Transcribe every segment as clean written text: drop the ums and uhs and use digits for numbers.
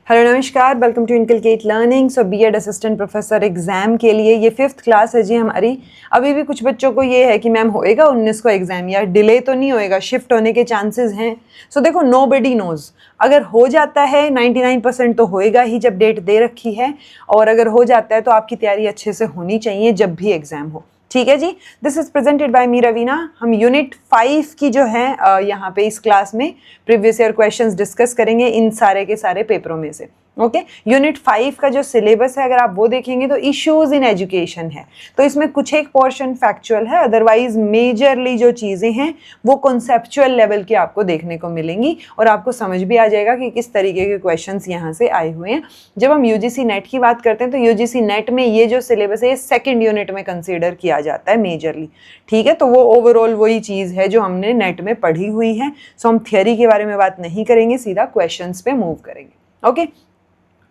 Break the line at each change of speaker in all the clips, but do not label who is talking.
Hello नमस्कार, welcome to inculcate learning. So BEd assistant professor exam के लिए ये 5th क्लास है जी हमारी। अभी भी कुछ बच्चों को ये है कि मैम होएगा 19 को एग्जाम या डिले तो नहीं होएगा, शिफ्ट होने के चांसेस हैं। सो देखो, नोबडी नोज, अगर हो जाता है 99% तो होएगा ही जब डेट दे रखी है, और अगर हो जाता है तो आपकी तैयारी अच्छे से होनी चाहिए जब भी एग्जाम हो। ठीक है जी। दिस इज प्रेजेंटेड बाय मी रवीना। हम यूनिट 5 की जो है यहाँ पे इस क्लास में प्रीवियस ईयर क्वेश्चंस डिस्कस करेंगे इन सारे के सारे पेपरों में से। ओके, यूनिट 5 का जो सिलेबस है अगर आप वो देखेंगे तो इश्यूज इन एजुकेशन है, तो इसमें कुछ एक पोर्शन फैक्चुअल है, अदरवाइज मेजरली जो चीज़ें हैं वो कॉन्सेप्चुअल लेवल की आपको देखने को मिलेंगी और आपको समझ भी आ जाएगा कि किस तरीके के क्वेश्चंस यहाँ से आए हुए हैं। जब हम यूजीसी नेट की बात करते हैं तो यूजीसी नेट में ये जो सिलेबस है ये सेकेंड यूनिट में कंसिडर किया जाता है मेजरली। ठीक है, तो वो ओवरऑल वही चीज़ है जो हमने नेट में पढ़ी हुई है। सो हम थियोरी के बारे में बात नहीं करेंगे, सीधा क्वेश्चंस पे मूव करेंगे। ओके,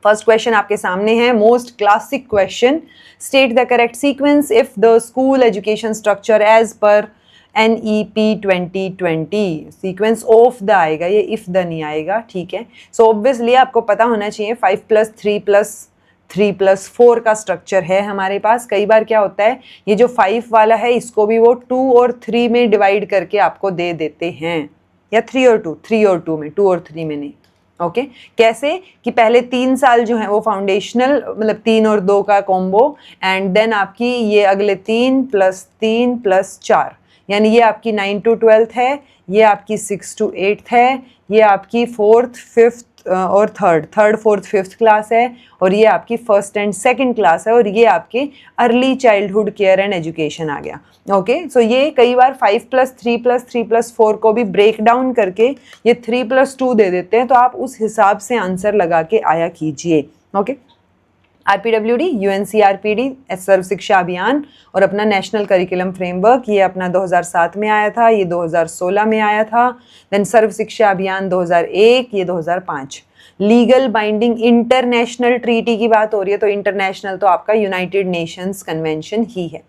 फर्स्ट क्वेश्चन आपके सामने है, most classic question. State the correct sequence if the school education structure as per NEP 2020। Sequence of the आएगा, ये इफ द नहीं आएगा। ठीक है, सो ऑब्वियसली आपको पता होना चाहिए 5+3+3+4 का स्ट्रक्चर है हमारे पास। कई बार क्या होता है, ये जो 5 वाला है इसको भी वो 2 और 3 में डिवाइड करके आपको दे देते हैं, या 3 और 2 में, 2 और 3 में नहीं। ओके, कैसे कि पहले 3 साल जो है वो फाउंडेशनल, मतलब 3 और 2 का कॉम्बो, एंड देन आपकी ये अगले 3+3+4, यानी ये आपकी 9 to 12th है, ये आपकी 6 to 8th है, ये आपकी 4th 5th और 3rd 4th 5th क्लास है, और ये आपकी 1st and 2nd क्लास है, और ये आपके early childhood care and education आ गया। ओके, सो ये कई बार 5+3+3+4 को भी ब्रेक डाउन करके ये 3+2 दे देते हैं, तो आप उस हिसाब से आंसर लगा के आया कीजिए। ओके, RPWD, UNCRPD, सर्व शिक्षा अभियान और अपना नेशनल करिकुलम फ्रेमवर्क, ये अपना 2007 में आया था, ये 2016 में आया था। देन सर्व शिक्षा अभियान 2001, ये 2005। लीगल बाइंडिंग इंटरनेशनल ट्रीटी की बात हो रही है, तो इंटरनेशनल तो आपका यूनाइटेड नेशंस कन्वेंशन ही है।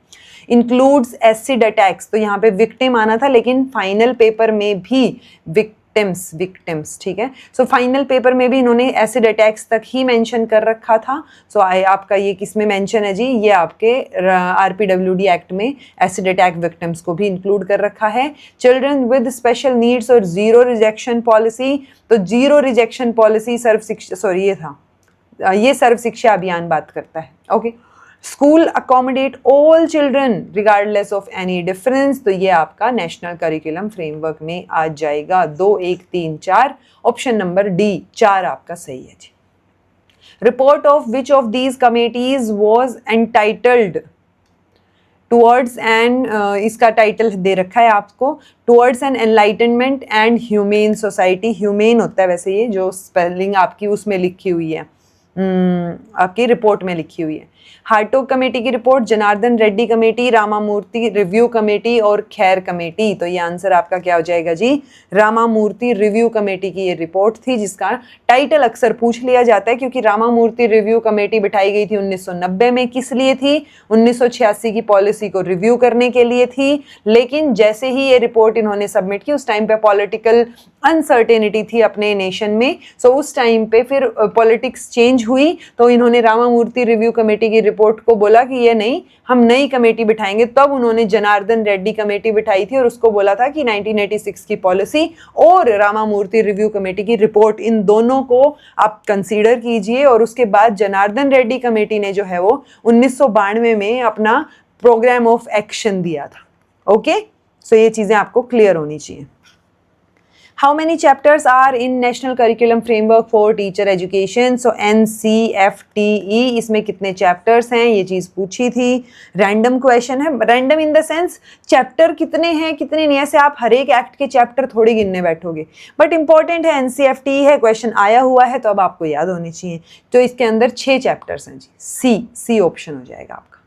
इंक्लूड्स एसिड अटैक्स, तो यहाँ पे विक्टिम आना था, लेकिन फाइनल पेपर में भी विक्टिम्स, ठीक है। सो फाइनल पेपर में भी इन्होंने एसिड अटैक्स तक ही मेंशन कर रखा था। सो आपका ये किस में मेंशन है जी, ये आपके RPWD एक्ट में एसिड अटैक विक्टिम्स को भी इंक्लूड कर रखा है। चिल्ड्रन विद स्पेशल नीड्स और जीरो रिजेक्शन पॉलिसी, तो जीरो रिजेक्शन पॉलिसी सर्व शिक्षा अभियान बात करता है। Okay, school accommodate all children regardless of any difference, तो ये आपका नेशनल करिकुलम फ्रेमवर्क में आ जाएगा। 2, 1, 3, 4, ऑप्शन नंबर डी 4 आपका सही है जी। Report of which of these committees was entitled towards end, इसका टाइटल दे रखा है आपको, towards an enlightenment and humane society. Humane होता है वैसे, ये जो स्पेलिंग आपकी उसमें लिखी हुई है, आपकी रिपोर्ट में लिखी हुई है। हार्टोग कमेटी की report, Janardan Reddy committee, Ramamurthy review committee और खैर कमेटी, तो ये आंसर आपका क्या हो जाएगा जी, रामामूर्ति रिव्यू कमेटी की ये रिपोर्ट थी, जिसका टाइटल अक्सर पूछ लिया जाता है, क्योंकि रामामूर्ति रिव्यू कमेटी बिठाई गई थी 1990 में। किस लिए थी? 1986 की पॉलिसी को रिव्यू करने के लिए थी। लेकिन जैसे ही ये रिपोर्ट इन्होंने सबमिट की, उस टाइम पे पॉलिटिकल अनसर्टेनिटी थी अपने नेशन में, सो उस टाइम पे फिर पॉलिटिक्स चेंज हुई, तो इन्होंने रामामूर्ति रिव्यू कमेटी की रिपोर्ट को बोला कि ये नहीं, हम नई कमेटी बिठाएंगे। तब उन्होंने जनार्दन रेड्डी कमेटी बिठाई थी और उसको बोला था कि 1986 की पॉलिसी और रामामूर्ति रिव्यू कमेटी की रिपोर्ट, इन दोनों को आप कंसीडर कीजिए। और उसके बाद जनार्दन रेड्डी कमेटी ने जो है वो 1992 में अपना प्रोग्राम ऑफ एक्शन दिया था। ओके, सो ये चीजें आपको क्लियर होनी चाहिए। How many chapters are in National Curriculum Framework for Teacher Education? So NCFTE, इसमें कितने चैप्टर्स हैं ये चीज़ पूछी थी। रैंडम क्वेश्चन है, random in the sense chapter कितने हैं कितने नहीं, ऐसे आप हर एक एक्ट के चैप्टर थोड़ी गिनने बैठोगे, बट इंपॉर्टेंट है, NCFTE है, क्वेश्चन आया हुआ है तो अब आपको याद होनी चाहिए। तो इसके अंदर 6 चैप्टर्स हैं जी, सी ऑप्शन हो जाएगा आपका।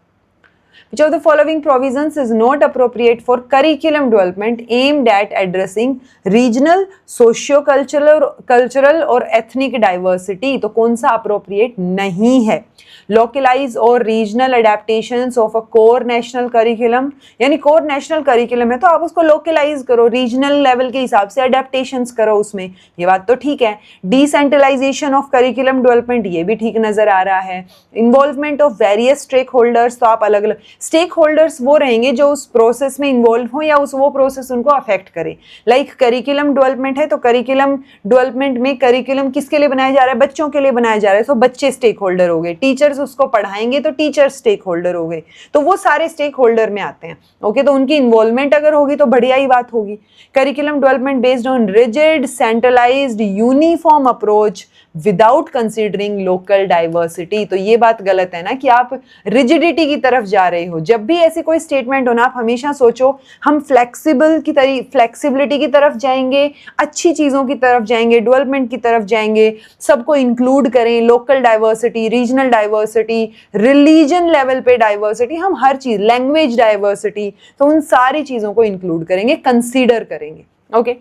Which of the following provisions is not appropriate for curriculum development aimed at addressing regional, socio-cultural और ethnic diversity? तो कौन सा appropriate नहीं है? Localize और regional adaptations of a core national curriculum, यानी core national curriculum है तो आप उसको localize करो, regional level के हिसाब से adaptations करो उसमें, ये बात तो ठीक है. Decentralization of curriculum development, ये भी ठीक नजर आ रहा है. Involvement of various stakeholders, तो आप अलग अलग stakeholders वो रहेंगे जो उस प्रोसेस में इन्वॉल्व हो या उस वो प्रोसेस उनको अफेक्ट करे. लाइक करिकुलम डेवलपमेंट है तो करिकुलम डेवलपमेंट में करिकुलम किसके लिए बनाया जा रहा है? बच्चों के लिए बनाया जा रहा है, तो बच्चे स्टेक होल्डर हो गए. टीचर्स उसको पढ़ाएंगे तो टीचर स्टेक होल्डर हो गए, तो वो सारे स्टेक होल्डर में आते हैं. ओके, तो उनकी इन्वॉल्वमेंट अगर होगी तो बढ़िया ही बात होगी. Curriculum development based on rigid centralised uniform approach without considering local diversity, तो ये बात गलत है ना कि आप रिजिडिटी की तरफ जा रहे हो. जब भी ऐसी कोई स्टेटमेंट हो ना, आप हमेशा सोचो हम फ्लेक्सिबिलिटी की तरफ जाएंगे, अच्छी चीज़ों की तरफ जाएंगे, डेवलपमेंट की तरफ जाएंगे, सबको इंक्लूड करें, local diversity, regional diversity, religion level पे डाइवर्सिटी, हम हर चीज़, लैंग्वेज डाइवर्सिटी, तो उन सारी चीज़ों को इंक्लूड करेंगे, कंसीडर करेंगे. ओके.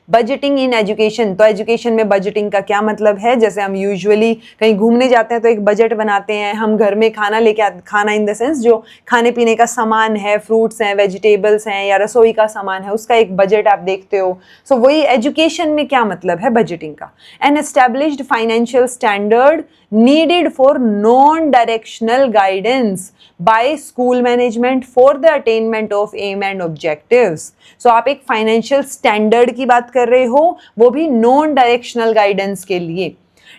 बजटिंग इन एजुकेशन, तो एजुकेशन में बजटिंग का क्या मतलब है? जैसे हम यूजुअली कहीं घूमने जाते हैं तो एक बजट बनाते हैं, हम घर में खाना लेके आते, खाना इन द सेंस जो खाने पीने का सामान है, फ्रूट्स हैं, वेजिटेबल्स हैं या रसोई का सामान है, उसका एक बजट आप देखते हो. सो वही एजुकेशन में क्या मतलब है बजटिंग का? An established financial standard needed for non-directional guidance by school management for the attainment of aim and objectives. So आप एक financial standard की बात कर रहे हो, वो भी non-directional guidance के लिए.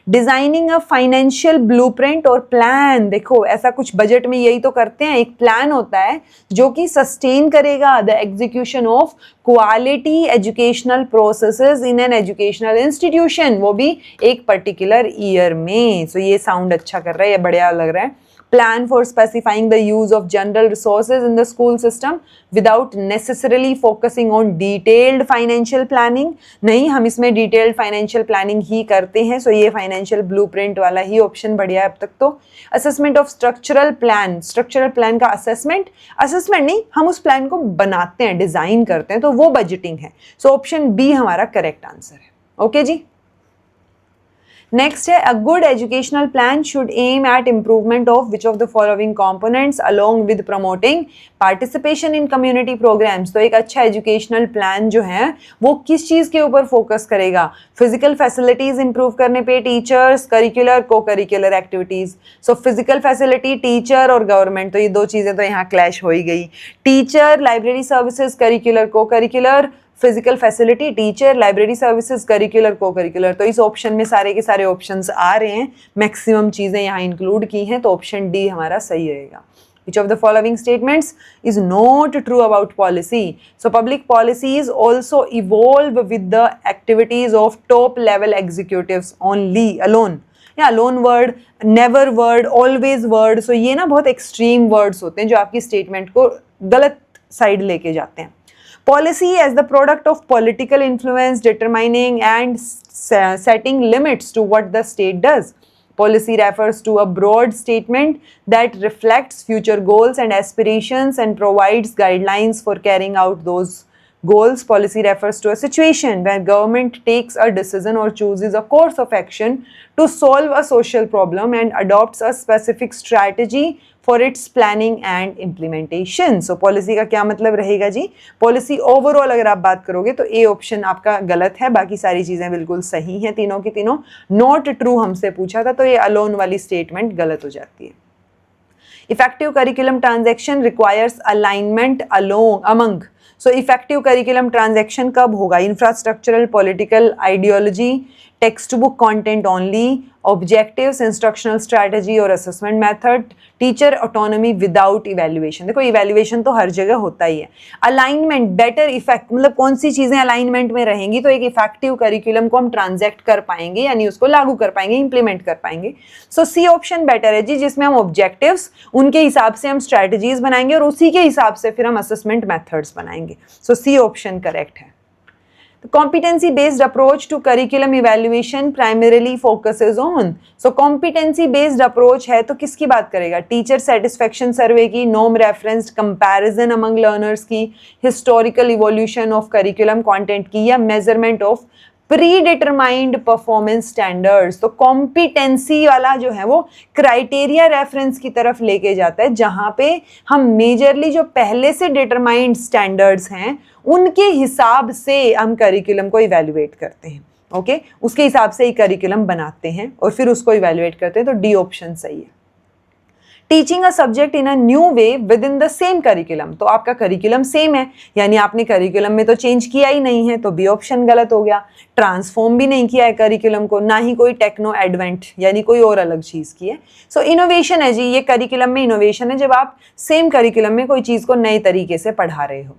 डिजाइनिंग अ फाइनेंशियल ब्लूप्रिंट और प्लान, देखो ऐसा कुछ बजट में यही तो करते हैं, एक प्लान होता है जो कि सस्टेन करेगा the execution of quality educational processes in an educational institution, वो भी एक पर्टिकुलर ईयर में. सो ये साउंड अच्छा कर रहा है, ये बढ़िया लग रहा है. Plan for specifying the use of general resources in the school system without necessarily focusing on detailed financial planning. नहीं, हम इसमें detailed financial planning ही करते हैं, so ये financial blueprint वाला ही option बढ़िया है अब तक तो. Assessment of structural plan का assessment नहीं, हम उस plan को बनाते हैं, डिज़ाइन करते हैं, तो वो budgeting है. So option B हमारा correct answer है. ओके जी. नेक्स्ट है a good educational plan should aim at improvement of which of the following components along with promoting participation in community programmes. तो एक अच्छा एजुकेशनल प्लान जो है वो किस चीज़ के ऊपर फोकस करेगा? फिजिकल फैसिलिटीज इंप्रूव करने पे, टीचर्स, करिकुलर, को curricular activities. So physical facility, teacher और गवर्नमेंट, तो ये दो चीज़ें तो यहाँ क्लैश हो ही गई. टीचर, लाइब्रेरी सर्विसेज, करिकुलर, को curricular, physical facility, teacher, library services, curricular, को करिकुलर. तो इस ऑप्शन में सारे के सारे ऑप्शंस आ रहे हैं, मैक्सिमम चीज़ें यहाँ इंक्लूड की हैं, तो ऑप्शन डी हमारा सही रहेगा. Which of the following statements is not true about policy? So public policies also evolve with the activities of top level executives alone. या alone word, never word, always word. So ये ना बहुत extreme words होते हैं जो आपकी statement को गलत साइड लेके जाते हैं. Policy as the product of political influence determining and setting limits to what the state does. Policy refers to a broad statement that reflects future goals and aspirations and provides guidelines for carrying out those goals. Policy refers to a situation where government takes a decision or chooses a course of action to solve a social problem and adopts a specific strategy for its planning and implementation. So policy का क्या मतलब रहेगा जी? Policy overall अगर आप बात करोगे तो A option आपका गलत है, बाकी सारी चीज़ें बिल्कुल सही हैं, तीनों की तीनों. नॉट ट्रू हमसे पूछा था, तो ये अलोन वाली स्टेटमेंट गलत हो जाती है. Effective curriculum transaction requires alignment among. So effective curriculum transaction कब होगा? Infrastructural, political, ideology, textbook content only, objectives, instructional strategy और assessment method, teacher autonomy without evaluation. देखो evaluation तो हर जगह होता ही है. Alignment, better effect, मतलब कौन सी चीज़ें alignment में रहेंगी तो एक effective curriculum को हम transact कर पाएंगे, यानी उसको लागू कर पाएंगे, implement कर पाएंगे. So C option better है जी, जिसमें हम objectives उनके हिसाब से हम strategies बनाएंगे और उसी के हिसाब से फिर हम assessment methods बनाएंगे. So C option correct है. The competency based approach to curriculum evaluation primarily focuses on, so competency based approach है तो किसकी बात करेगा? टीचर सेटिस्फेक्शन सर्वे की, norm referenced comparison among learners की, historical evolution of curriculum content की, या measurement of predetermined performance standards. तो कॉम्पिटेंसी वाला जो है वो क्राइटेरिया रेफरेंस की तरफ लेके जाता है, जहां पे हम मेजरली जो पहले से डिटरमाइंड स्टैंडर्ड्स हैं उनके हिसाब से हम करिकुलम को इवेल्युएट करते हैं। ओके, उसके हिसाब से ही करिकुलम बनाते हैं और फिर उसको इवेल्युएट करते हैं। तो डी ऑप्शन सही है। Teaching a subject in a new way with in the same curriculum, तो आपका करिकुलम सेम है, यानी आपने करिकुलम में तो चेंज किया ही नहीं है, तो बी ऑप्शन गलत हो गया। ट्रांसफॉर्म भी नहीं किया है करिकुलम को, ना ही कोई टेक्नो एडवेंट यानी कोई और अलग चीज़ की है। सो इनोवेशन है जी, ये करिकुलम में इनोवेशन है जब आप सेम करिकुलम में कोई चीज़ को नए तरीके से पढ़ा रहे हो।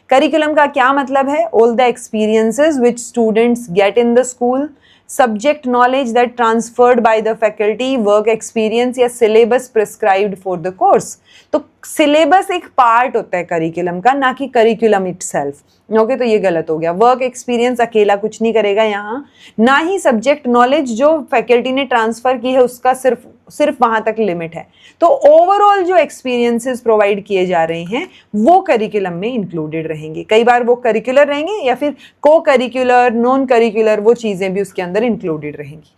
करिकुलम का क्या मतलब है? All the experiences which students get in the school, subject knowledge that transferred by the faculty, work experience या syllabus prescribed for the course। तो सिलेबस एक पार्ट होता है करिकुलम का, ना कि करिकुलम इटसेल्फ। ओके, तो ये गलत हो गया। वर्क एक्सपीरियंस अकेला कुछ नहीं करेगा यहाँ, ना ही सब्जेक्ट नॉलेज जो फैकल्टी ने ट्रांसफर की है उसका सिर्फ वहां तक लिमिट है। तो ओवरऑल जो एक्सपीरियंसेस प्रोवाइड किए जा रहे हैं वो करिकुलम में इंक्लूडेड रहेंगे। कई बार वो करिकुलर रहेंगे या फिर को करिकुलर, नॉन करिकुलर, वो चीजें भी उसके अंदर इंक्लूडेड रहेंगी।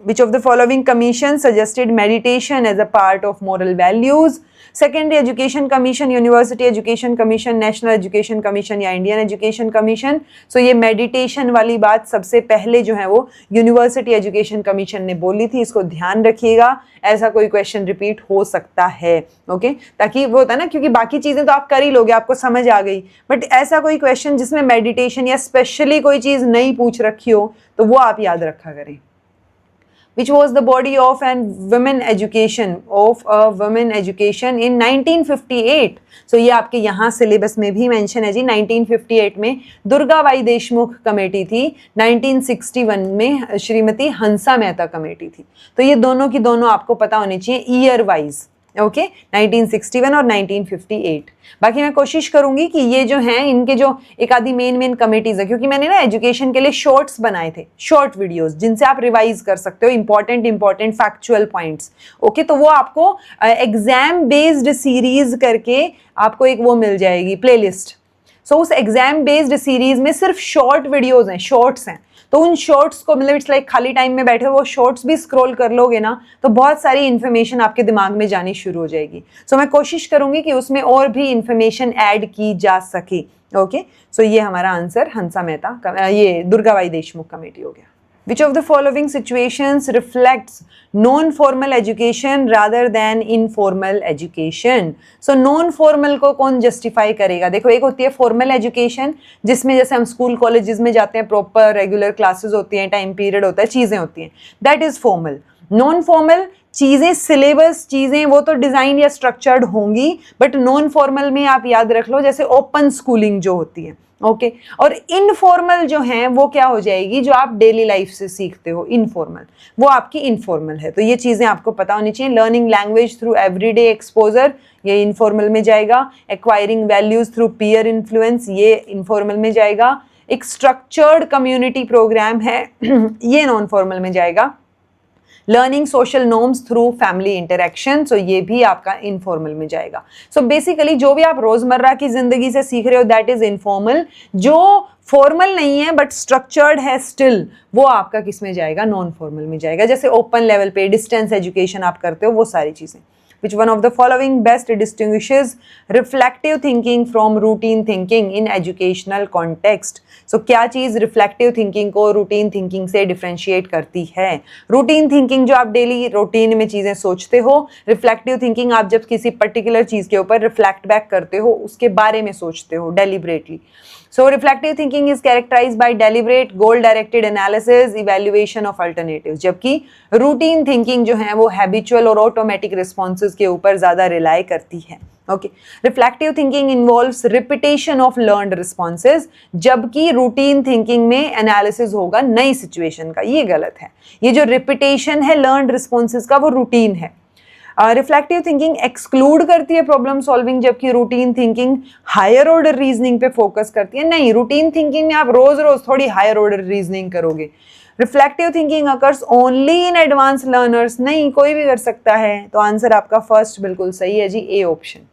Which of the following commission suggested meditation as a part of moral values? Secondary Education Commission, University Education Commission, National Education Commission या Indian Education Commission? So ये meditation वाली बात सबसे पहले जो है वो University Education Commission ने बोली थी, इसको ध्यान रखिएगा, ऐसा कोई क्वेश्चन रिपीट हो सकता है। ओके, ताकि वो होता है ना, क्योंकि बाकी चीजें तो आप कर ही लोगे, आपको समझ आ गई, बट ऐसा कोई क्वेश्चन जिसमें मेडिटेशन या स्पेशली कोई चीज नहीं पूछ रखी हो तो वो आप याद रखा करें। Which was the body of women education in 1958? So ये आपके यहाँ सिलेबस में भी मेंशन है जी। 1958 में दुर्गाबाई देशमुख कमेटी थी, 1961 में श्रीमती हंसा मेहता कमेटी थी। तो ये दोनों की दोनों आपको पता होनी चाहिए ईयर वाइज। ओके, 1961 और 1958। बाकी मैं कोशिश करूंगी कि ये जो हैं इनके जो एक आधी मेन कमेटीज है, क्योंकि मैंने ना एजुकेशन के लिए शॉर्ट्स बनाए थे, शॉर्ट वीडियोस, जिनसे आप रिवाइज कर सकते हो इंपॉर्टेंट फैक्चुअल पॉइंट्स। ओके, तो वो आपको एग्जाम बेस्ड सीरीज करके आपको एक वो मिल जाएगी प्लेलिस्ट। सो उस एग्जाम बेस्ड सीरीज में सिर्फ शॉर्ट वीडियोज हैं, शॉर्ट्स हैं। तो उन शॉर्ट्स को मतलब इट्स लाइक खाली टाइम में बैठे वो शॉर्ट्स भी स्क्रॉल कर लोगे ना तो बहुत सारी इन्फॉर्मेशन आपके दिमाग में जानी शुरू हो जाएगी। सो मैं कोशिश करूंगी कि उसमें और भी इन्फॉर्मेशन ऐड की जा सके। ओके, सो ये हमारा आंसर हंसा मेहता, ये दुर्गाबाई देशमुख कमेटी हो गया। Which of the following situations reflects non-formal education rather than informal education? So non-formal को कौन justify करेगा? देखो, एक होती है formal education जिसमें जैसे हम स्कूल कॉलेजेस में जाते हैं, प्रॉपर रेगुलर क्लासेस होती हैं, टाइम पीरियड होता है, चीज़ें होती हैं, that is formal. Non formal चीज़ें, सिलेबस चीज़ें वो तो डिज़ाइन या स्ट्रक्चर्ड होंगी, बट नॉन फॉर्मल में आप याद रख लो जैसे ओपन स्कूलिंग जो होती है। ओके, और इनफॉर्मल जो है वो क्या हो जाएगी, जो आप डेली लाइफ से सीखते हो, इनफॉर्मल, वो आपकी इनफॉर्मल है। तो ये चीज़ें आपको पता होनी चाहिए। Learning language through everyday exposure, ये इनफॉर्मल में जाएगा। Acquiring values through peer influence, ये इनफॉर्मल में जाएगा। एक स्ट्रक्चर्ड कम्युनिटी प्रोग्राम है ये नॉन फॉर्मल में जाएगा। Learning social norms through family interaction, so ये भी आपका इनफॉर्मल में जाएगा। सो बेसिकली जो भी आप रोजमर्रा की जिंदगी से सीख रहे हो दैट इज इनफॉर्मल। जो फॉर्मल नहीं है बट स्ट्रक्चर्ड है स्टिल, वो आपका किस में जाएगा, नॉन फॉर्मल में जाएगा। जैसे ओपन लेवल पे डिस्टेंस एजुकेशन आप करते हो, वो सारी चीजें। Which one of the following best distinguishes reflective thinking from routine thinking in educational context? So क्या चीज़ reflective thinking को routine thinking से differentiate करती है? routine thinking जो आप daily routine में चीज़ें सोचते हो, reflective thinking आप जब किसी particular चीज़ के ऊपर reflect back करते हो, उसके बारे में सोचते हो deliberately. So reflective thinking is characterized by deliberate, goal-directed analysis, evaluation of alternatives. जबकि routine thinking जो है वो habitual और automatic responses के ऊपर ज़्यादा rely करती है। Okay. Reflective thinking involves repetition of learned responses, जबकि routine thinking में analysis होगा नई situation का। ये गलत है। ये जो repetition है learned responses का वो routine है। रिफ्लेक्टिव थिंकिंग एक्सक्लूड करती है प्रॉब्लम सॉल्विंग, जबकि routine thinking higher order reasoning पे फोकस करती है। नहीं, रूटीन थिंकिंग में आप रोज रोज थोड़ी हायर ऑर्डर रीजनिंग करोगे। Reflective thinking occurs only in advance learners, नहीं कोई भी कर सकता है। तो आंसर आपका फर्स्ट बिल्कुल सही है जी, A option.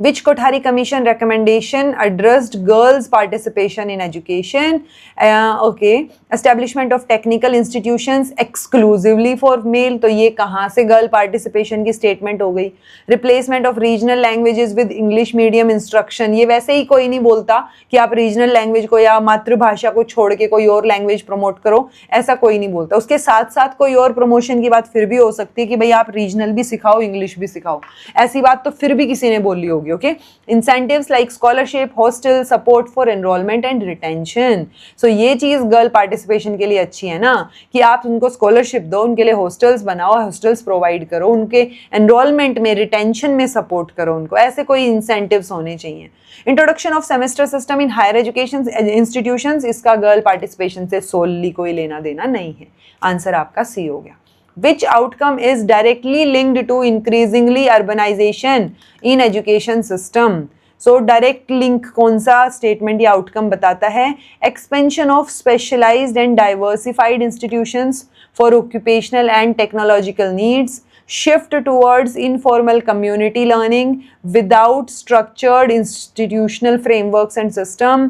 Which Kothari Commission recommendation addressed girls' participation in education? Okay, establishment of technical institutions exclusively for male, तो ये कहाँ से गर्ल पार्टिसिपेशन की स्टेटमेंट हो गई? Replacement of regional languages with English medium instruction, ये वैसे ही कोई नहीं बोलता कि आप रीजनल लैंग्वेज को या मातृभाषा को छोड़ के कोई और लैंग्वेज प्रमोट करो, ऐसा कोई नहीं बोलता। उसके साथ साथ कोई और प्रमोशन की बात फिर भी हो सकती है कि भाई आप रीजनल भी सिखाओ, इंग्लिश भी सिखाओ, ऐसी बात तो फिर भी किसी ने बोली होगी। Okay, incentives like scholarship, hostel, support for enrolment and retention. So ये चीज गर्ल पार्टिसिपेशन के लिए अच्छी है ना, कि आप उनको स्कॉलरशिप दो, उनके लिए हॉस्टल्स बनाओ, हॉस्टल्स प्रोवाइड करो, उनके एनरोलमेंट में, रिटेंशन में सपोर्ट करो उनको, ऐसे कोई इंसेंटिव्स होने चाहिए। Introduction of semester system in higher education institutions, इसका गर्ल पार्टिसिपेशन से सोलली कोई लेना देना नहीं है। आंसर आपका सी हो गया। Which outcome is directly linked to increasingly urbanization in education system? So direct link कौन सा statement या outcome बताता है? Expansion of specialized and diversified institutions for occupational and technological needs, shift towards informal community learning without structured institutional frameworks and system,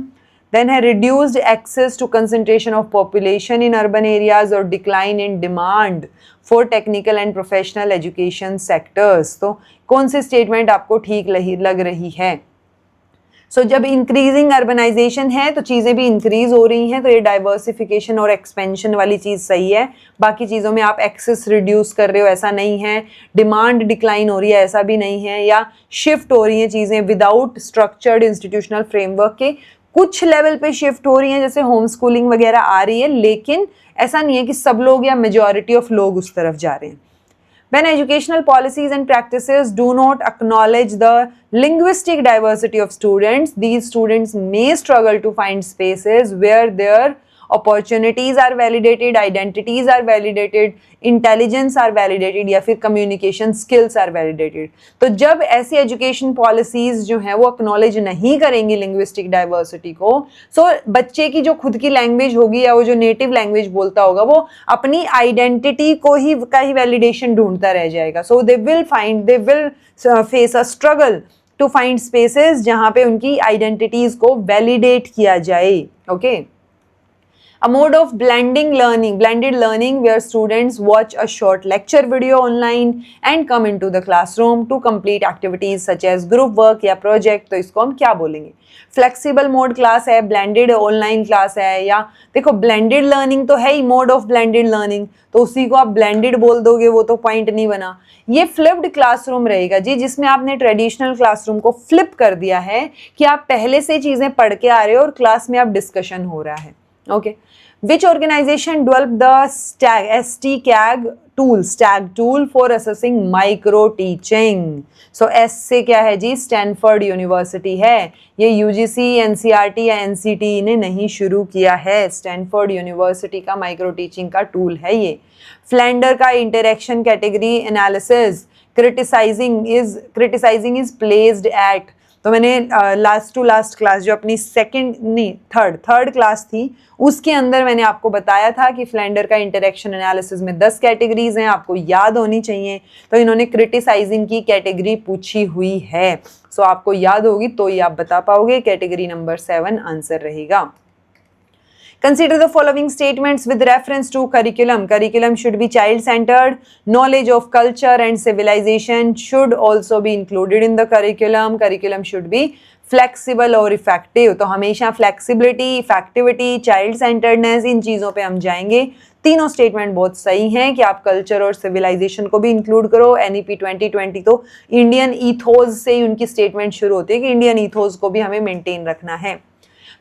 then है reduced access to concentration of population in urban areas or decline in demand for technical and professional education sectors। तो कौन सी statement आपको ठीक लग रही है? जब increasing urbanisation है तो चीज़ें भी इंक्रीज हो रही हैं, तो ये डाइवर्सिफिकेशन और एक्सपेंशन वाली चीज़ सही है। बाकी चीज़ों में आप एक्सेस रिड्यूस कर रहे हो ऐसा नहीं है, डिमांड डिक्लाइन हो रही है ऐसा भी नहीं है, या शिफ्ट हो रही हैं चीज़ें विदाउट स्ट्रक्चर्ड इंस्टीट्यूशनल फ्रेमवर्क के। कुछ लेवल पे शिफ्ट हो रही हैं, जैसे होम स्कूलिंग वगैरह आ रही है, लेकिन ऐसा नहीं है कि सब लोग या मेजॉरिटी ऑफ लोग उस तरफ जा रहे हैं। When educational policies and practices do not acknowledge the linguistic diversity of students, these students may struggle to find spaces where their opportunities are validated, identities are validated, intelligence are validated, या फिर communication skills are validated। तो जब ऐसी education policies जो हैं वो acknowledge नहीं करेंगी linguistic diversity को, so बच्चे की जो खुद की language होगी या वो जो native language बोलता होगा वो अपनी identity को ही का ही validation ढूंढता रह जाएगा। So they will face a struggle to find spaces जहाँ पे उनकी identities को validate किया जाए। Okay? A mode of blended learning where students watch a short lecture video online and come into the classroom to complete activities such as group work या project, तो इसको हम क्या बोलेंगे? फ्लेक्सिबल मोड क्लास है, blended online class है, या देखो ब्लेंडेड लर्निंग तो है ही, मोड ऑफ ब्लेंडेड लर्निंग, तो उसी को आप ब्लेंडेड बोल दोगे, वो तो पॉइंट नहीं बना। ये फ्लिप्ड क्लासरूम रहेगा जी, जिसमें आपने ट्रेडिशनल क्लासरूम को फ्लिप कर दिया है कि आप पहले से चीजें पढ़ के आ रहे हो और क्लास में आप डिस्कशन हो रहा है। Okay, Which organization developed the STCAG tool for assessing micro teaching? So S से क्या है जी? स्टैनफोर्ड यूनिवर्सिटी है। ये UGC, NCERT या NCT ने नहीं शुरू किया है, स्टैनफोर्ड यूनिवर्सिटी का माइक्रो टीचिंग का टूल है ये। फ्लैंडर का interaction category analysis, criticising is placed at, तो मैंने लास्ट टू लास्ट क्लास जो अपनी थर्ड क्लास थी उसके अंदर मैंने आपको बताया था कि फ्लैंडर का इंटरेक्शन एनालिसिस में 10 कैटेगरीज हैं, आपको याद होनी चाहिए। तो इन्होंने क्रिटिसाइजिंग की कैटेगरी पूछी हुई है, सो आपको याद होगी तो ही आप बता पाओगे। कैटेगरी नंबर 7 आंसर रहेगा। Consider the following statements with reference to curriculum. Curriculum should be child-centered. Knowledge of culture and civilization should also be included in the curriculum. Curriculum should be flexible और effective. तो हमेशा flexibility, effectivity, child-centeredness, इन चीज़ों पे हम जाएंगे। तीनों statement बहुत सही हैं कि आप कल्चर और सिविलाइजेशन को भी इंक्लूड करो। NEP 2020 तो इंडियन ईथोस से ही उनकी स्टेटमेंट शुरू होती है कि इंडियन ईथोस को भी हमें मेंटेन रखना है।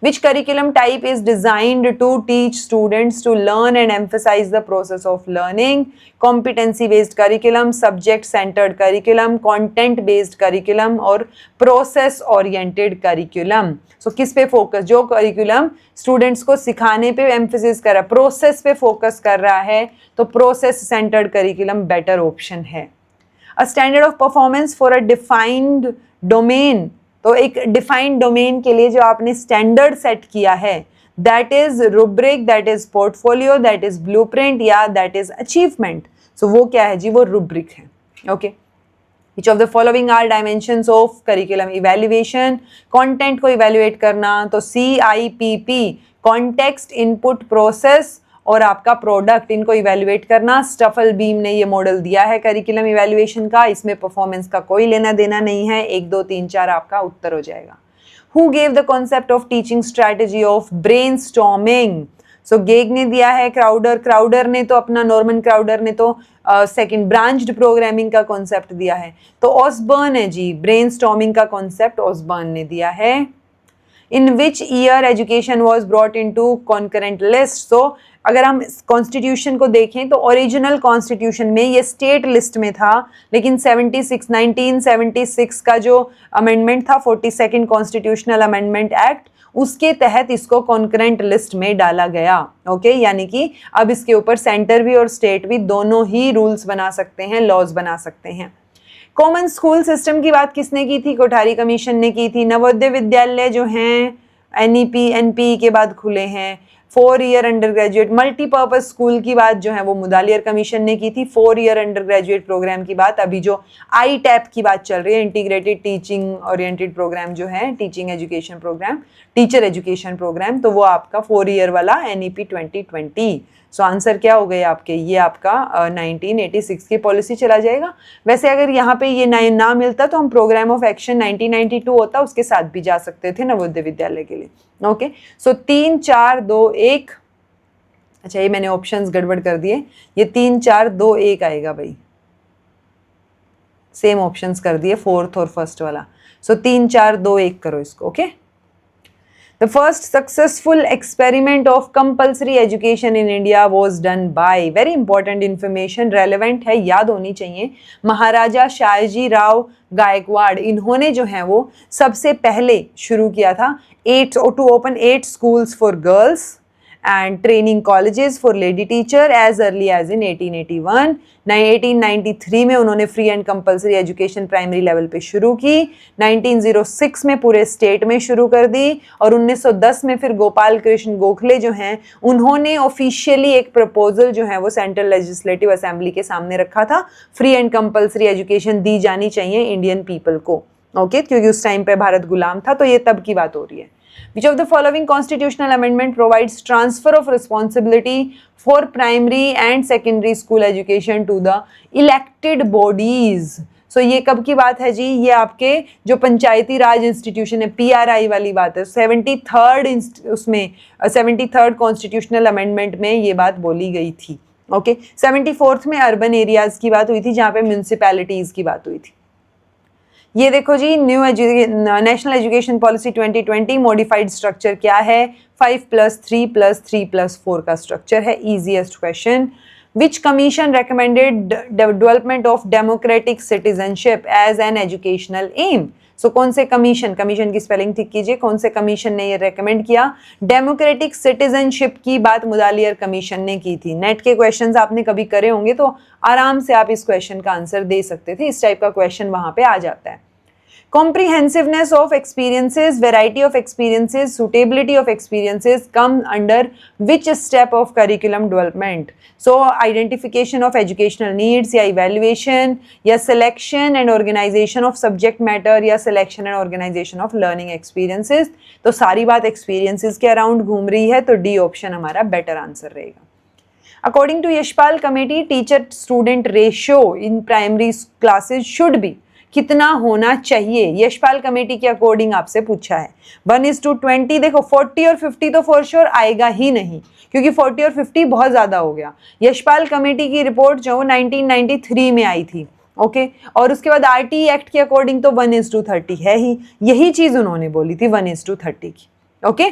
Which curriculum type is designed to teach students to learn and emphasize the process of learning? Competency based curriculum, subject centered curriculum, content based curriculum और process oriented curriculum. So किस पे focus? जो curriculum students को सिखाने पे emphasis कर रहा है, process पे फोकस कर रहा है, तो process centered curriculum better option है। A standard of performance for a defined domain, तो एक डिफाइंड डोमेन के लिए जो आपने स्टैंडर्ड सेट किया है, that is rubric, that is portfolio, that is blueprint या दैट इज अचीवमेंट। सो वो क्या है जी, वो रुब्रिक है। Okay, Which of the following are dimensions of curriculum evaluation? Content को evaluate करना, तो CIPP context, input, process और आपका प्रोडक्ट, इनको इवेल्युएट करना। स्टफल बीम ने ये मॉडल दिया है करिकुलम इवेल्युएशन का, इसमें परफॉर्मेंस का कोई लेना देना नहीं है। 1 2 3 4 आपका उत्तर हो जाएगा। Who gave the concept of teaching strategy of brainstorming? सो गेग ने दिया है, क्राउडर ने तो अपना, नॉर्मन क्राउडर ने तो सेकंड ब्रांच्ड प्रोग्रामिंग का कॉन्सेप्ट दिया है। तो ऑसबर्न है जी, ब्रेनस्टॉर्मिंग का कॉन्सेप्ट ऑसबर्न ने दिया है। In which year education was brought into concurrent list? So अगर हम कॉन्स्टिट्यूशन को देखें तो ओरिजिनल कॉन्स्टिट्यूशन में ये स्टेट लिस्ट में था, लेकिन 1976 का जो अमेंडमेंट था, 42nd कॉन्स्टिट्यूशनल अमेंडमेंट एक्ट, उसके तहत इसको कॉन्करेंट लिस्ट में डाला गया। ओके, यानी कि अब इसके ऊपर सेंटर भी और स्टेट भी दोनों ही रूल्स बना सकते हैं, लॉज बना सकते हैं। कॉमन स्कूल सिस्टम की बात किसने की थी? कोठारी कमीशन ने की थी। नवोदय विद्यालय जो हैं NEP NPE के बाद खुले हैं। 4 year under graduate multipurpose school की बात जो है वो मुदालियर कमीशन ने की थी। 4 ईयर अंडर ग्रेजुएट प्रोग्राम की बात, अभी जो ITAP की बात चल रही है, इंटीग्रेटेड टीचिंग ओरिएंटेड प्रोग्राम जो है, teaching education programme, teacher education programme, तो वो आपका 4 ईयर वाला NEP 2020। सो आंसर क्या हो गए आपके? ये आपका 1986 की पॉलिसी चला जाएगा। वैसे अगर यहाँ पे ये ना मिलता तो हम प्रोग्राम ऑफ एक्शन 1992 होता, उसके साथ भी जा सकते थे नवोदय विद्यालय के लिए। ओके, सो 3 4 2 1, अच्छा ये मैंने ऑप्शंस गड़बड़ कर दिए, ये 3 4 2 1 आएगा भाई, सेम ऑप्शंस कर दिए, 4th और 1st वाला। सो 3 4 2 1 करो इसको। Okay, The first successful experiment of compulsory education in India was done by, very important information, relevant है, याद होनी चाहिए, महाराजा शाहजी राव गायकवाड़। इन्होंने जो है वो सबसे पहले शुरू किया था to open 8 schools for girls and training colleges for lady teacher as early as in 1881। 1893 में उन्होंने free and compulsory education primary level पे शुरू की। 1906 में पूरे स्टेट में शुरू कर दी, और 1910 में फिर गोपाल कृष्ण गोखले जो हैं उन्होंने ऑफिशियली एक प्रपोजल जो है वो सेंट्रल लेजिस्लेटिव असेंबली के सामने रखा था, फ्री एंड कंपलसरी एजुकेशन दी जानी चाहिए इंडियन पीपल को। ओके, क्योंकि उस टाइम पे भारत गुलाम था, तो ये तब की बात हो रही है। Which of the following constitutional amendment provides transfer of responsibility for primary and secondary school education to the elected bodies? So ये कब की बात है जी? ये आपके जो पंचायती राज इंस्टीट्यूशन है, PRI वाली बात है। 73rd कॉन्स्टिट्यूशनल अमेंडमेंट में ये बात बोली गई थी। ओके, 74th में अर्बन एरियाज की बात हुई थी, जहाँ पे म्यूनिसिपैलिटीज की बात हुई थी। ये देखो जी, national education policy 2020 modified structure क्या है? 5+3+3+4 का स्ट्रक्चर है। Easiest question, which commission recommended development of democratic citizenship as an educational aim? So कौन से कमीशन की स्पेलिंग ठीक कीजिए, कौन से कमीशन ने ये रेकमेंड किया? डेमोक्रेटिक सिटीजनशिप की बात मुदालियर कमीशन ने की थी। नेट के क्वेश्चंस आपने कभी करे होंगे तो आराम से आप इस क्वेश्चन का आंसर दे सकते थे, इस टाइप का क्वेश्चन वहां पे आ जाता है। Comprehensiveness of experiences, variety of experiences, suitability of experiences come under which step of curriculum development? So identification of educational needs या evaluation या selection and organization of subject matter या selection and organization of learning experiences। तो सारी बात experiences के around घूम रही है, तो D ऑप्शन हमारा बेटर आंसर रहेगा। According to Yashpal committee, teacher student ratio in primary classes should be, कितना होना चाहिए? यशपाल कमेटी के अकॉर्डिंग आपसे पूछा है। 1:20। देखो 40 और 50 तो फॉर श्योर आएगा ही नहीं, क्योंकि 40 और 50 बहुत ज़्यादा हो गया। यशपाल कमेटी की रिपोर्ट जो 1993 में आई थी। ओके, और उसके बाद RT एक्ट के अकॉर्डिंग तो 1:30 है ही, यही चीज़ उन्होंने बोली थी 1:30 की। ओके,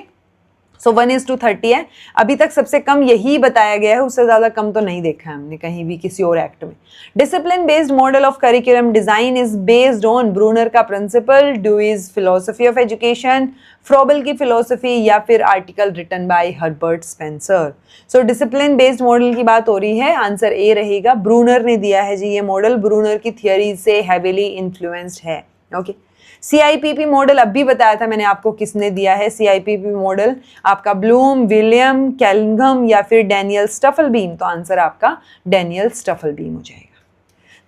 सो 1:30 है। अभी तक सबसे कम यही बताया गया है, उससे ज़्यादा कम तो नहीं देखा है हमने कहीं भी किसी और एक्ट में। Discipline based model of curriculum design is based on Bruner का principle, Dewey's philosophy of education, Froebel की फिलोसफी, या फिर article written by Herbert Spencer. So discipline based model की बात हो रही है, आंसर ए रहेगा। ब्रूनर ने दिया है जी ये मॉडल, ब्रूनर की थियरी से हैवीली इन्फ्लुएंस्ड है। ओके, CIPP मॉडल अभी बताया था मैंने आपको किसने दिया है। CIPP मॉडल आपका ब्लूम, विलियम, कैलघम या फिर डैनियल स्टफलबीम। तो आंसर आपका डैनियल स्टफलबीम हो जाएगा।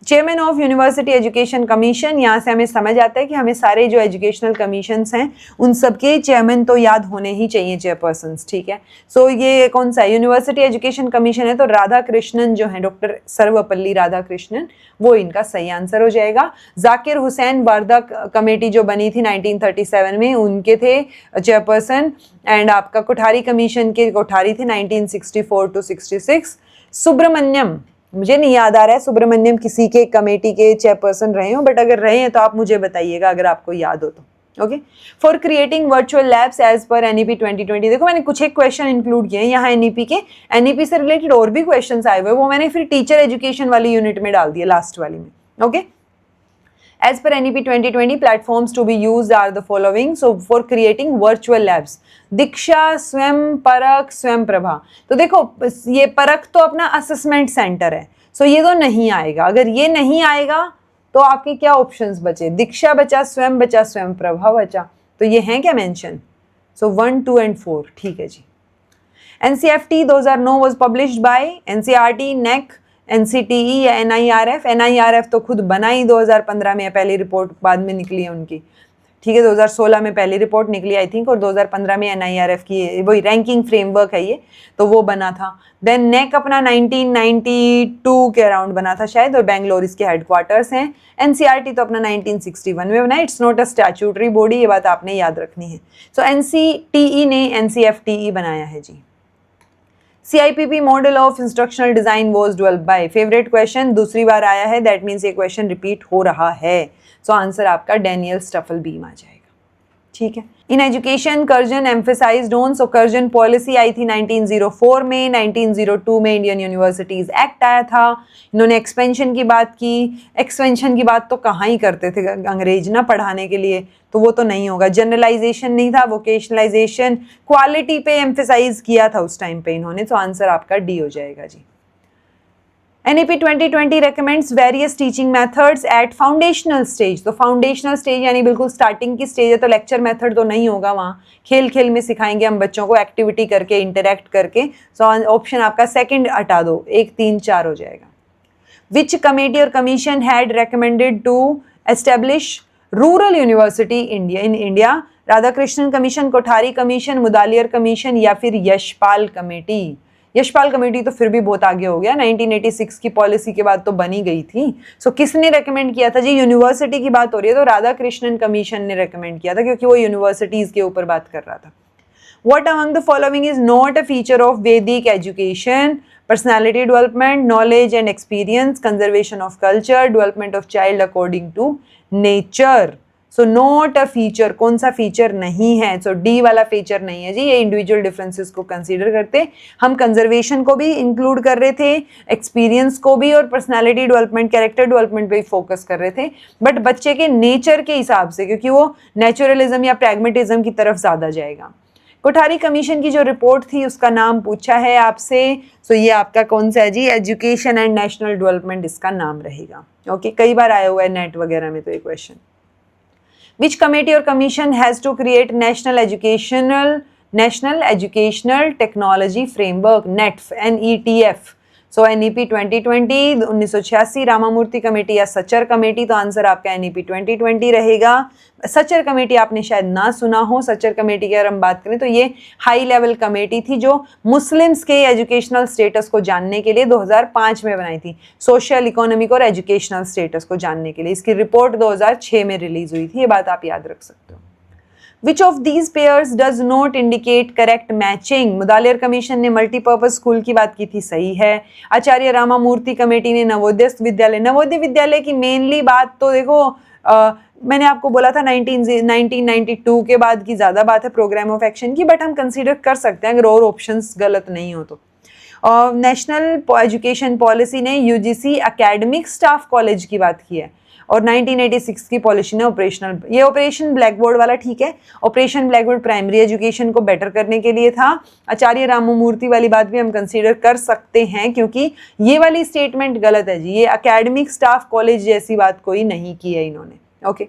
Chairman of university education commission, यहाँ से हमें समझ आता है कि हमें सारे जो एजुकेशनल कमीशंस हैं उन सबके चेयरमैन तो याद होने ही चाहिए, चेयरपर्सन्स, ठीक है। सो ये कौन सा यूनिवर्सिटी एजुकेशन कमीशन है, तो राधा कृष्णन जो है, डॉक्टर सर्वपल्ली राधा कृष्णन, वो इनका सही आंसर हो जाएगा। जाकिर हुसैन वार्दा कमेटी जो बनी थी 1937 में, उनके थे चेयरपर्सन। एंड आपका कोठारी कमीशन के कोठारी थे 1964 to 66। सुब्रमण्यम, मुझे नहीं याद आ रहा है सुब्रमण्यम किसी के कमेटी के चेयरपर्सन रहे हो, बट अगर रहे हैं तो आप मुझे बताइएगा अगर आपको याद हो तो। Okay, for creating virtual labs as per NEP 2020। देखो मैंने कुछ एक क्वेश्चन इंक्लूड किए हैं यहाँ NEP के, NEP से रिलेटेड और भी क्वेश्चन आए हुए, वो मैंने फिर टीचर एजुकेशन वाली यूनिट में डाल दिए, लास्ट वाली में। Okay, As per NEP 2020, platforms to be used are the following. So for creating virtual labs, दीक्षा, स्वयं परख, स्वयं प्रभा। तो देखो ये परख तो अपना असेसमेंट सेंटर है, सो ये तो नहीं आएगा। अगर ये नहीं आएगा तो आपके क्या ऑप्शंस बचे? दीक्षा बचा, स्वयं बचा, स्वयं प्रभा बचा। तो ये हैं क्या मेंशन? सो 1, 2 and 4, ठीक है जी। NCFT 2009 was published by NCERT, NEC, NCTE या NIRF। NIRF तो खुद बना ही 2015 में, पहली रिपोर्ट बाद में निकली है उनकी, ठीक है। 2016 में पहली रिपोर्ट निकली आई थिंक, और 2015 में NIRF की वही रैंकिंग फ्रेमवर्क है ये, तो वो बना था। देन नेक अपना 1992 के अराउंड बना था शायद, और बेंगलोर इसके हेडक्वार्टर्स हैं। NCERT तो अपना 1961 में बना है। It's not a statutory body, ये बात आपने याद रखनी है। सो NCTE ने NCFTE बनाया है जी। CIPP model of instructional design was developed by, favourite question दूसरी बार आया है, दैट मीन्स ये क्वेश्चन रिपीट हो रहा है। सो आंसर आपका डैनियल स्टफलबीम आ जाएगा, ठीक है। In education Curzon emphasised on, so Curzon policy आई थी 1904 में। 1902 में इंडियन यूनिवर्सिटीज एक्ट आया था। इन्होंने एक्सपेंशन की बात की। एक्सपेंशन की बात तो कहाँ ही करते थे अंग्रेज ना पढ़ाने के लिए, तो वो तो नहीं होगा। जनरलाइजेशन नहीं था, वोकेशनलाइजेशन, क्वालिटी पे एम्फेसाइज किया था उस टाइम पे इन्होंने। तो आंसर आपका डी हो जाएगा जी। NEP 2020 recommends various teaching methods at foundational stage। तो फाउंडेशनल स्टेज यानी बिल्कुल स्टार्टिंग की स्टेज है, तो लेक्चर मेथड तो नहीं होगा वहाँ, खेल खेल में सिखाएंगे हम बच्चों को, एक्टिविटी करके, इंटरेक्ट करके। सो ऑप्शन आपका सेकंड हटा दो, 1, 3, 4 हो जाएगा। विच कमेटी और commission had recommended to establish rural university India in India? Radhakrishnan commission, Kothari commission, Mudaliar commission या फिर यशपाल कमेटी? यशपाल कमेटी तो फिर भी बहुत आगे हो गया, 1986 की पॉलिसी के बाद तो बनी गई थी। सो किसने रेकमेंड किया था जी? यूनिवर्सिटी की बात हो रही है तो राधाकृष्णन कमीशन ने रेकमेंड किया था, क्योंकि वो यूनिवर्सिटीज के ऊपर बात कर रहा था। What among the following is not a feature of Vedic education? Personality development, knowledge and experience, conservation of culture, development of child according to nature। So not a feature, कौन सा फीचर नहीं है? सो डी वाला feature नहीं है जी, ये individual differences को consider करते। हम कंजर्वेशन को भी इंक्लूड कर रहे थे, एक्सपीरियंस को भी, और पर्सनालिटी डेवलपमेंट, कैरेक्टर डेवलपमेंट पे भी फोकस कर रहे थे, बट बच्चे के नेचर के हिसाब से, क्योंकि वो नेचुरलिज्म या प्रैग्मेटिज्म की तरफ ज़्यादा जाएगा। कोठारी कमीशन की जो रिपोर्ट थी उसका नाम पूछा है आपसे, सो ये आपका कौन सा है जी? एजुकेशन एंड नेशनल डेवलपमेंट इसका नाम रहेगा। ओके, कई बार आया हुआ है नेट वगैरह में तो ये question. Which committee or commission has to create national educational technology framework, NETF? So NEP 2020 1986 Ramamurthy committee या सचर कमेटी? तो आंसर आपका NEP 2020 रहेगा। सचर कमेटी आपने शायद ना सुना हो। सचर कमेटी की अगर हम बात करें तो ये हाई लेवल कमेटी थी जो मुस्लिम्स के एजुकेशनल स्टेटस को जानने के लिए 2005 में बनाई थी, सोशल, इकोनॉमिक और एजुकेशनल स्टेटस को जानने के लिए। इसकी रिपोर्ट 2006 में रिलीज हुई थी, ये बात आप याद रख सकते हो। Which of these pairs does not indicate correct matching? Mudaliar commission ने मल्टीपर्पज स्कूल की बात की थी, सही है। आचार्य रामामूर्ति कमेटी ने नवोदय विद्यालय, नवोदय विद्यालय की मेनली बात तो देखो मैंने आपको बोला था 1992 के बाद की ज़्यादा बात है प्रोग्राम ऑफ एक्शन की, बट हम कंसीडर कर सकते हैं अगर और ऑप्शंस गलत नहीं हो तो। नेशनल एजुकेशन पॉलिसी ने यूजीसी एकेडमिक स्टाफ कॉलेज की बात की है, और 1986 की पॉलिसी ने ऑपरेशनल, ये ऑपरेशन ब्लैक बोर्ड वाला ठीक है, operation black board primary education को बेटर करने के लिए था। आचार्य राममूर्ति वाली बात भी हम कंसीडर कर सकते हैं, क्योंकि ये वाली स्टेटमेंट गलत है जी, ये एकेडमिक स्टाफ कॉलेज जैसी बात कोई नहीं की है इन्होंने। ओके,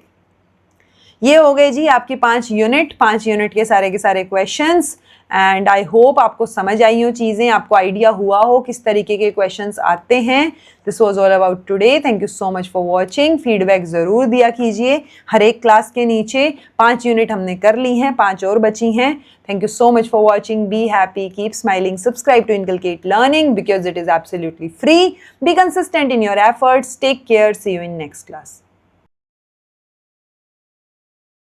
ये हो गए जी आपकी 5 यूनिट के सारे क्वेश्चंस, एंड आई होप आपको समझ आई हो चीज़ें, आपको आइडिया हुआ हो किस तरीके के क्वेश्चंस आते हैं। This was all about today, thank you so much for watching. Feedback ज़रूर दिया कीजिए, हर एक क्लास के नीचे 5 यूनिट हमने कर ली हैं, 5 और बची हैं। Thank you so much for watching. Be happy, keep smiling, subscribe to Inculcate Learning because it is absolutely free. Be consistent in your efforts. Take care. See you in next class.